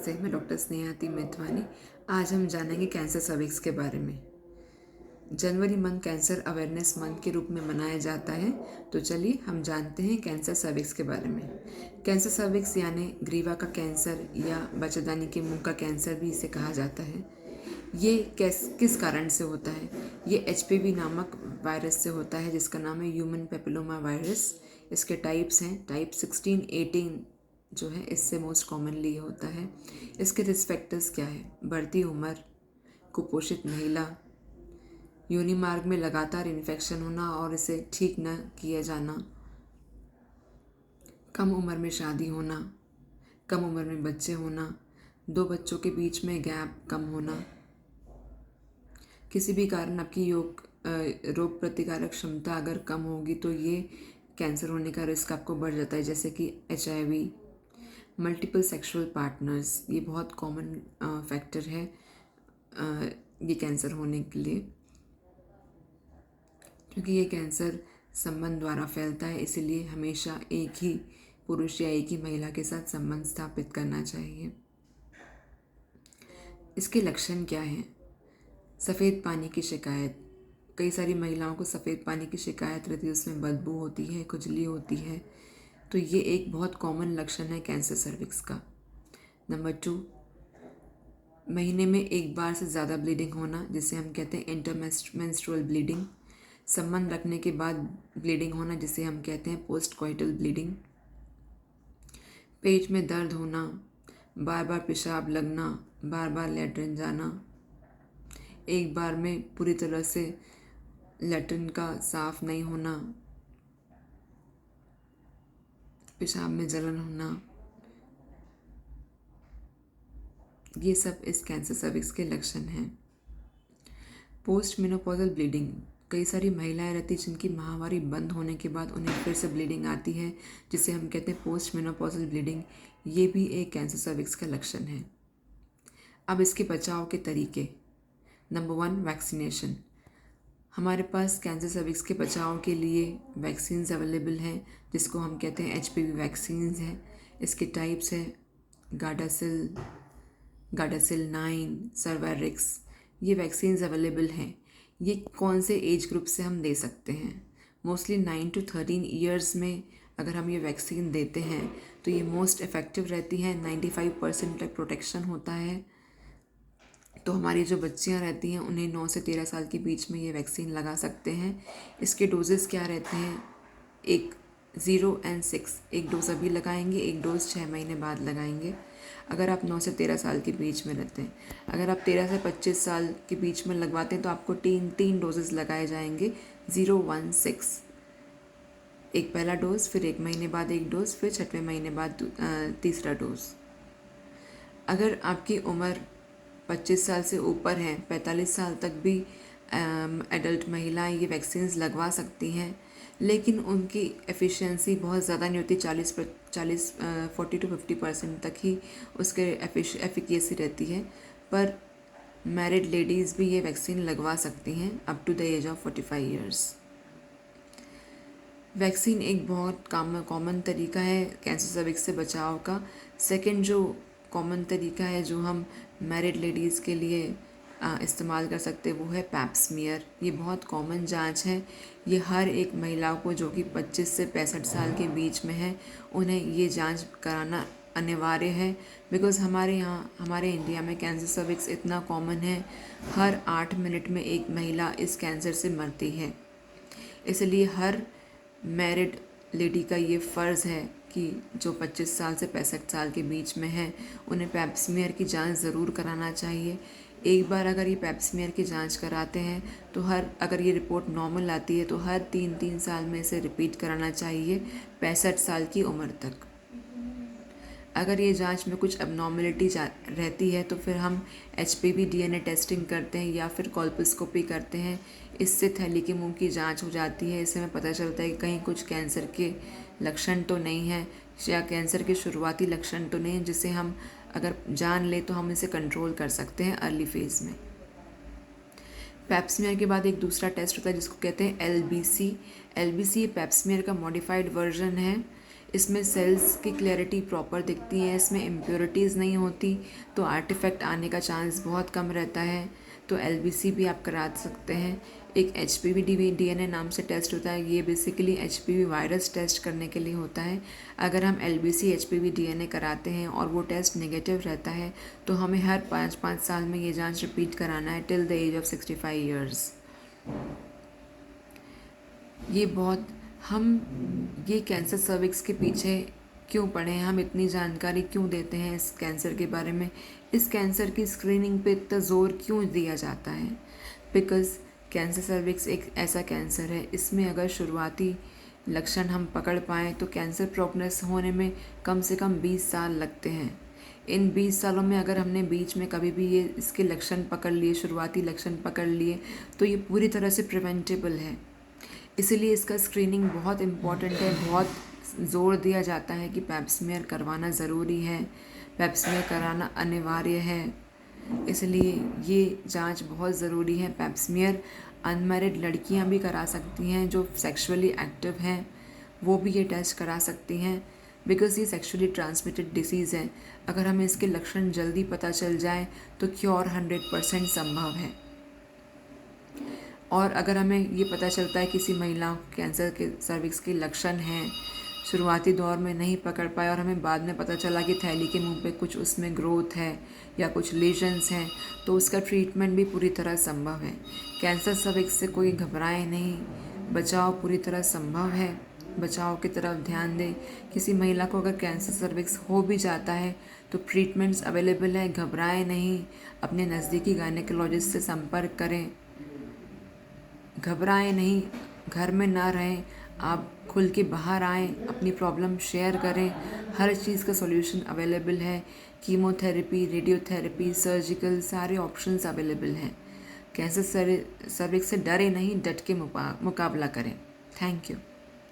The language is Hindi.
नमस्ते, मैं डॉक्टर स्नेहाती मेथवानी। आज हम जानेंगे कैंसर सर्विक्स के बारे में। जनवरी मंथ कैंसर अवेयरनेस मंथ के रूप में मनाया जाता है। तो चलिए हम जानते हैं कैंसर सर्विक्स के बारे में। कैंसर सर्विक्स यानी ग्रीवा का कैंसर या बच्चेदानी के मुंह का कैंसर भी इसे कहा जाता है। ये किस कारण से होता है? ये HPV नामक वायरस से होता है जिसका नाम है ह्यूमन पेपिलोमा वायरस। इसके टाइप्स हैं, टाइप 16, 18 जो है इससे मोस्ट कॉमनली ये होता है। इसके रिस्क फैक्टर्स क्या है? बढ़ती उम्र, कुपोषित महिला, योनि मार्ग में लगातार इन्फेक्शन होना और इसे ठीक न किया जाना, कम उम्र में शादी होना, कम उम्र में बच्चे होना, 2 बच्चों के बीच में गैप कम होना, किसी भी कारण आपकी रोग प्रतिकारक क्षमता अगर कम होगी तो ये कैंसर होने का रिस्क आपको बढ़ जाता है, जैसे कि HIV, मल्टीपल सेक्सुअल पार्टनर्स, ये बहुत कॉमन फैक्टर है ये कैंसर होने के लिए, क्योंकि ये कैंसर संबंध द्वारा फैलता है। इसीलिए हमेशा एक ही पुरुष या एक ही महिला के साथ संबंध स्थापित करना चाहिए। इसके लक्षण क्या हैं? सफ़ेद पानी की शिकायत, कई सारी महिलाओं को सफ़ेद पानी की शिकायत रहती है, उसमें बदबू होती है, खुजली होती है, तो ये एक बहुत कॉमन लक्षण है कैंसर सर्विक्स का। नंबर 2, महीने में एक बार से ज़्यादा ब्लीडिंग होना, जिसे हम कहते हैं इंटरमेंस्ट्रुअल ब्लीडिंग। संबंध रखने के बाद ब्लीडिंग होना, जिसे हम कहते हैं पोस्ट कॉइटल ब्लीडिंग। पेट में दर्द होना, बार बार पेशाब लगना, बार बार लैट्रिन जाना, एक बार में पूरी तरह से लैट्रिन का साफ नहीं होना, पेशाब में जलन होना, ये सब इस कैंसर सर्विक्स के लक्षण हैं। पोस्ट मेनोपॉजल ब्लीडिंग, कई सारी महिलाएं रहती जिनकी माहवारी बंद होने के बाद उन्हें फिर से ब्लीडिंग आती है, जिसे हम कहते हैं पोस्ट मेनोपॉजल ब्लीडिंग। ये भी एक कैंसर सर्विक्स का लक्षण है। अब इसके बचाव के तरीके। Number 1, vaccination. हमारे पास कैंसर सर्विक्स के बचाव के लिए वैक्सीन्स अवेलेबल हैं, जिसको हम कहते हैं HPV वैक्सीन्स हैं। इसके टाइप्स हैं गार्डासिल, गार्डासिल 9, सर्वैरिक्स। ये वैक्सीन्स अवेलेबल हैं। ये कौन से एज ग्रुप से हम दे सकते हैं? मोस्टली 9 to 13 ईयर्स में अगर हम ये वैक्सीन देते हैं तो ये मोस्ट इफ़ेक्टिव रहती है। 95% तक प्रोटेक्शन होता है। तो हमारी जो बच्चियां रहती हैं उन्हें 9 से 13 साल के बीच में ये वैक्सीन लगा सकते हैं। इसके डोजेस क्या रहते हैं? 0 और 6, एक डोज अभी लगाएंगे, एक डोज 6 महीने बाद लगाएंगे, अगर आप 9 से 13 साल के बीच में रहते हैं। अगर आप 13 से 25 साल के बीच में लगवाते हैं तो आपको तीन डोजेस लगाए जाएंगे, 0, 1, 6। एक पहला डोज, फिर 1 महीने बाद एक डोज, फिर 6वें महीने बाद तीसरा डोज। अगर आपकी उम्र 25 साल से ऊपर है, 45 साल तक भी एडल्ट महिलाएं ये वैक्सीन्स लगवा सकती हैं, लेकिन उनकी एफिशिएंसी बहुत ज़्यादा नहीं होती। 40 to 50% तक ही उसके एफिकेसी रहती है। पर मैरिड लेडीज़ भी ये वैक्सीन लगवा सकती हैं up to the age of 45 years. Vaccine एक बहुत कॉमन तरीका है कैंसर सर्विक्स से बचाव का। सेकंड जो कॉमन तरीका है जो हम मैरिड लेडीज़ के लिए इस्तेमाल कर सकते हैं वो है पैप स्मीयर। ये बहुत कॉमन जांच है। ये हर एक महिला को जो कि 25 से 65 साल के बीच में है उन्हें ये जांच कराना अनिवार्य है। बिकॉज़ हमारे इंडिया में कैंसर सर्विक्स इतना कॉमन है, हर 8 मिनट में एक महिला इस कैंसर से मरती है। इसलिए हर मैरिड लेडी का ये फ़र्ज़ है कि जो 25 साल से 65 साल के बीच में है उन्हें पैप स्मीयर की जांच ज़रूर कराना चाहिए। एक बार अगर ये पैप स्मीयर की जांच कराते हैं तो अगर ये रिपोर्ट नॉर्मल आती है तो हर 3 साल में इसे रिपीट कराना चाहिए 65 साल की उम्र तक। अगर ये जांच में कुछ एबनॉर्मलिटी रहती है तो फिर हम HPV DNA टेस्टिंग करते हैं या फिर कोल्पोस्कोपी करते हैं। इससे थैली के मुंह की जांच हो जाती है। इससे हमें पता चलता है कि कहीं कुछ कैंसर के लक्षण तो नहीं है या कैंसर के शुरुआती लक्षण तो नहीं है, जिसे हम अगर जान ले तो हम इसे कंट्रोल कर सकते हैं अर्ली फेज़ में। पैप स्मीयर के बाद एक दूसरा टेस्ट होता है जिसको कहते हैं LBC। LBC पैप स्मीयर का मॉडिफाइड वर्जन है। इसमें सेल्स की क्लैरिटी प्रॉपर दिखती है, इसमें इम्प्योरिटीज़ नहीं होती, तो आर्टिफैक्ट आने का चांस बहुत कम रहता है। तो LBC भी आप करा सकते हैं। एक HPV DNA नाम से टेस्ट होता है, ये बेसिकली HPV वायरस टेस्ट करने के लिए होता है। अगर हम LBC HPV DNA कराते हैं और वो टेस्ट नेगेटिव रहता है तो हमें हर 5-5 साल में ये जांच रिपीट कराना है till the age of 65 years. ये बहुत हम ये कैंसर सर्विक्स के पीछे क्यों पड़े हैं, हम इतनी जानकारी क्यों देते हैं इस कैंसर के बारे में, इस कैंसर की स्क्रीनिंग पे इतना ज़ोर क्यों दिया जाता है? बिकॉज़ कैंसर सर्विक्स एक ऐसा कैंसर है, इसमें अगर शुरुआती लक्षण हम पकड़ पाएँ तो कैंसर प्रोग्रेस होने में कम से कम 20 साल लगते हैं। इन 20 सालों में अगर हमने बीच में कभी भी ये इसके लक्षण पकड़ लिए, शुरुआती लक्षण पकड़ लिए, तो ये पूरी तरह से प्रिवेंटेबल है। इसीलिए इसका स्क्रीनिंग बहुत इम्पॉर्टेंट है। बहुत ज़ोर दिया जाता है कि पैप स्मीयर करवाना ज़रूरी है, पैप स्मीयर कराना अनिवार्य है। इसलिए ये जांच बहुत ज़रूरी है। पैप स्मीयर अनमैरिड लड़कियां भी करा सकती हैं, जो सेक्सुअली एक्टिव हैं वो भी ये टेस्ट करा सकती हैं, बिकॉज़ ये सेक्सुअली ट्रांसमिटेड डिसीज़ है। अगर हमें इसके लक्षण जल्दी पता चल जाए तो क्योर 100% संभव है। और अगर हमें ये पता चलता है किसी महिला कैंसर के सर्विक्स के लक्षण हैं, शुरुआती दौर में नहीं पकड़ पाए और हमें बाद में पता चला कि थैली के मुंह पे कुछ उसमें ग्रोथ है या कुछ लीजन्स हैं, तो उसका ट्रीटमेंट भी पूरी तरह संभव है। कैंसर सर्विक्स से कोई घबराए नहीं, बचाव पूरी तरह संभव है। बचाव की तरफ ध्यान दें। किसी महिला को अगर कैंसर सर्विक्स हो भी जाता है तो ट्रीटमेंट्स अवेलेबल है, घबराएं नहीं, अपने नज़दीकी गायनेकोलॉजिस्ट से संपर्क करें। घबराएं नहीं, घर में ना रहें, आप खुल के बाहर आएँ, अपनी प्रॉब्लम शेयर करें। हर चीज़ का सॉल्यूशन अवेलेबल है। कीमोथेरेपी, रेडियोथेरेपी, सर्जिकल, सारे ऑप्शंस अवेलेबल हैं। कैंसर सर्विक्स से डरे नहीं, डट के मुकाबला करें। Thank you.